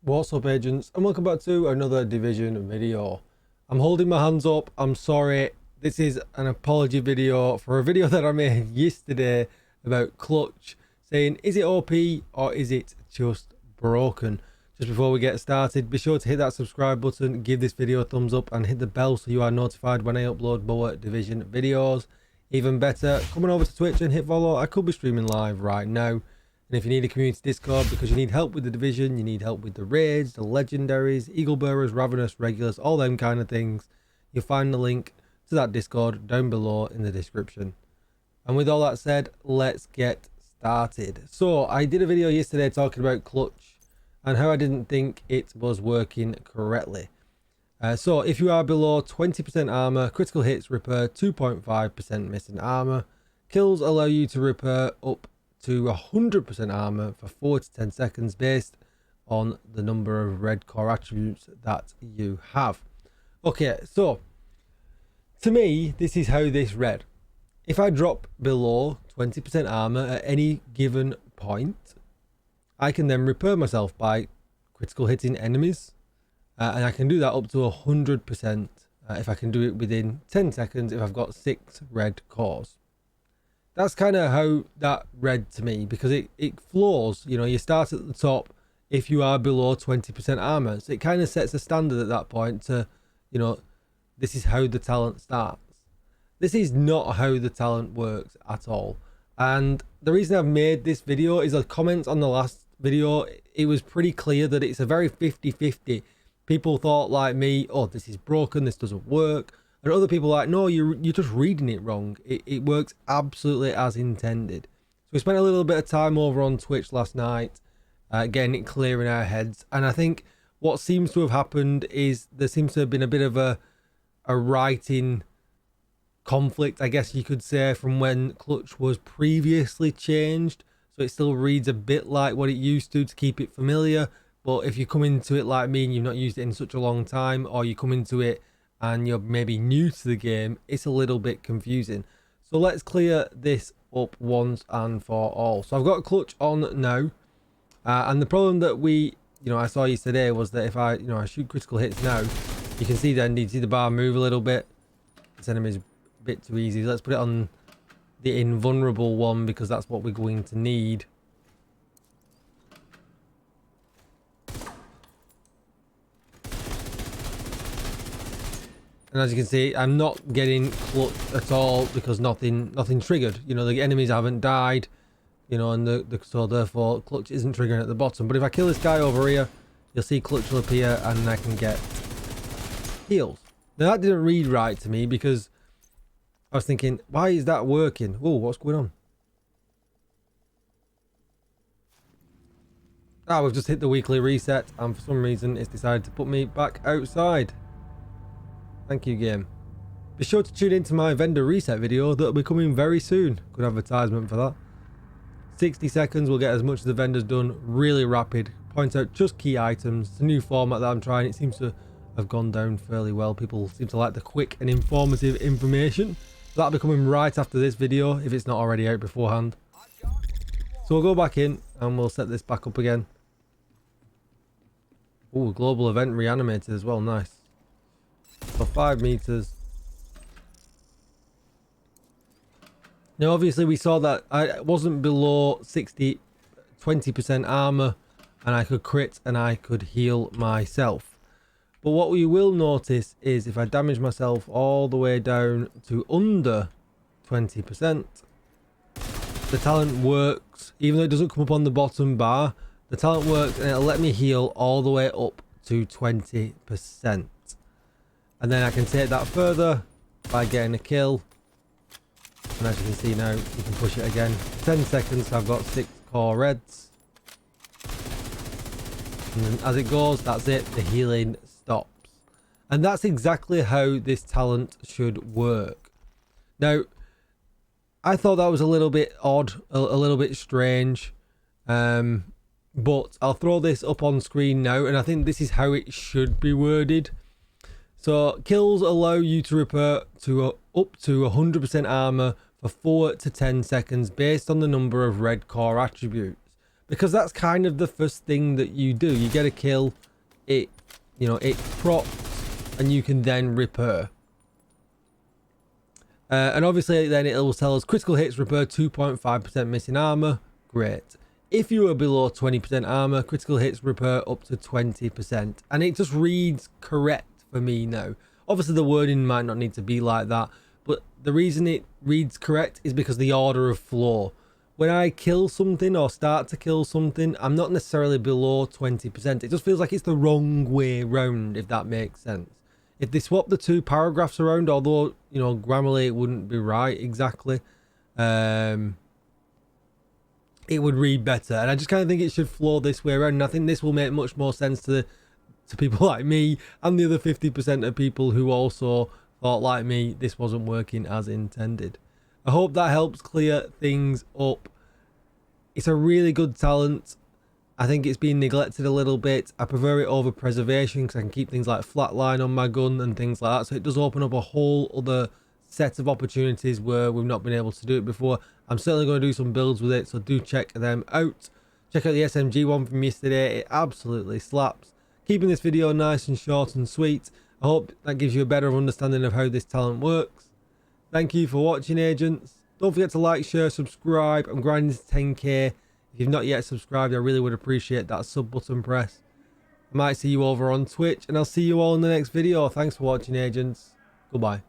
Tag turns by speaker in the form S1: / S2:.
S1: What's up, agents, and welcome back to another Division video. I'm holding my hands up. I'm sorry. This is an apology video for a video that I made yesterday about Clutch, saying is it OP or is it just broken. Just before we get started, be sure to hit that subscribe button, give this video a thumbs up, and hit the bell so you are notified when I upload more Division videos. Even better, coming over to Twitch and hit follow. I could be streaming live right now. And if you need a community Discord because you need help with the Division, you need help with the raids, the legendaries, eagle bearers, ravenous, regulars, all them kind of things, you'll find the link to that Discord down below in the description. And with all that said, let's get started. So I did a video yesterday talking about Clutch and how I didn't think it was working correctly. So if you are below 20% armor, critical hits repair 2.5% missing armor. Kills allow you to repair up to 100% armor for 4 to 10 seconds based on the number of red core attributes that you have. Okay, so to me, this is how this read. If I drop below 20% armor at any given point, I can then repair myself by critical hitting enemies, and I can do that up to 100% if I can do it within 10 seconds if I've got 6 red cores. That's kind of how that read to me, because it flows. You know, you start at the top if you are below 20% armor. So it kind of sets a standard at that point to, you know, this is how the talent starts. This is not how the talent works at all. And the reason I've made this video is a comment on the last video. It was pretty clear that it's a very 50-50. People thought like me, oh, this is broken, this doesn't work. And other people are like, no, you're just reading it wrong. It works absolutely as intended. So we spent a little bit of time over on Twitch last night, getting it clear in our heads. And I think what seems to have happened is there seems to have been a bit of a writing conflict, I guess you could say, from when Clutch was previously changed. So it still reads a bit like what it used to keep it familiar. But if you come into it like me and you've not used it in such a long time, or you come into it and you're maybe new to the game, it's a little bit confusing. So let's clear this up once and for all. So I've got Clutch on now, and the problem that I saw yesterday was that if I shoot critical hits now, you can see then, you see the bar move a little bit. This enemy's a bit too easy. Let's put it on the invulnerable one because that's what we're going to need. And as you can see, I'm not getting Clutch at all because nothing triggered. You know, the enemies haven't died, you know, and so therefore Clutch isn't triggering at the bottom. But if I kill this guy over here, you'll see Clutch will appear and I can get heals. Now that didn't read right to me because I was thinking, why is that working? Oh, what's going on? Ah, we've just hit the weekly reset and for some reason it's decided to put me back outside. Thank you, game. Be sure to tune into my vendor reset video that will be coming very soon. Good advertisement for that. 60 seconds will get as much of the vendors done, really rapid. Point out just key items. It's a new format that I'm trying. It seems to have gone down fairly well. People seem to like the quick and informative information. That'll be coming right after this video if it's not already out beforehand. So we'll go back in and we'll set this back up again. Oh, global event reanimated as well. Nice. For 5 meters. Now obviously we saw that I wasn't below 20% armor and I could crit and I could heal myself. But what we will notice is if I damage myself all the way down to under 20%, the talent works. Even though it doesn't come up on the bottom bar, the talent works and it'll let me heal all the way up to 20%. And then I can take that further by getting a kill. And as you can see now, you can push it again. 10 seconds, so I've got 6 core reds. And then as it goes, that's it. The healing stops. And that's exactly how this talent should work. Now, I thought that was a little bit odd, a little bit strange. But I'll throw this up on screen now. And I think this is how it should be worded. So kills allow you to repair to up to 100% armor for 4 to 10 seconds based on the number of red core attributes. because that's kind of the first thing that you do. You get a kill, it, you know, it procs, and you can then repair. And obviously then it will tell us critical hits, repair 2.5% missing armor. Great. If you are below 20% armor, critical hits repair up to 20%. And it just reads correct for me now. Obviously the wording might not need to be like that, but the reason it reads correct is because the order of flow. When I kill something or start to kill something, I'm not necessarily below 20%. It just feels like it's the wrong way round, if that makes sense. If they swap the two paragraphs around, although, you know, grammarly it wouldn't be right exactly, it would read better. And I just kind of think it should flow this way around. And I think this will make much more sense to people like me and the other 50% of people who also thought like me this wasn't working as intended. I hope that helps clear things up. It's a really good talent. I think it's been neglected a little bit. I prefer it over preservation because I can keep things like flatline on my gun and things like that. So it does open up a whole other set of opportunities where we've not been able to do it before. I'm certainly going to do some builds with it, so do check them out. Check out the SMG one from yesterday. It absolutely slaps. Keeping this video nice and short and sweet. I hope that gives you a better understanding of how this talent works. Thank you for watching, agents. Don't forget to like, share, subscribe. I'm grinding to 10k. If you've not yet subscribed, I really would appreciate that sub button press. I might see you over on Twitch, and I'll see you all in the next video. Thanks for watching, agents. Goodbye.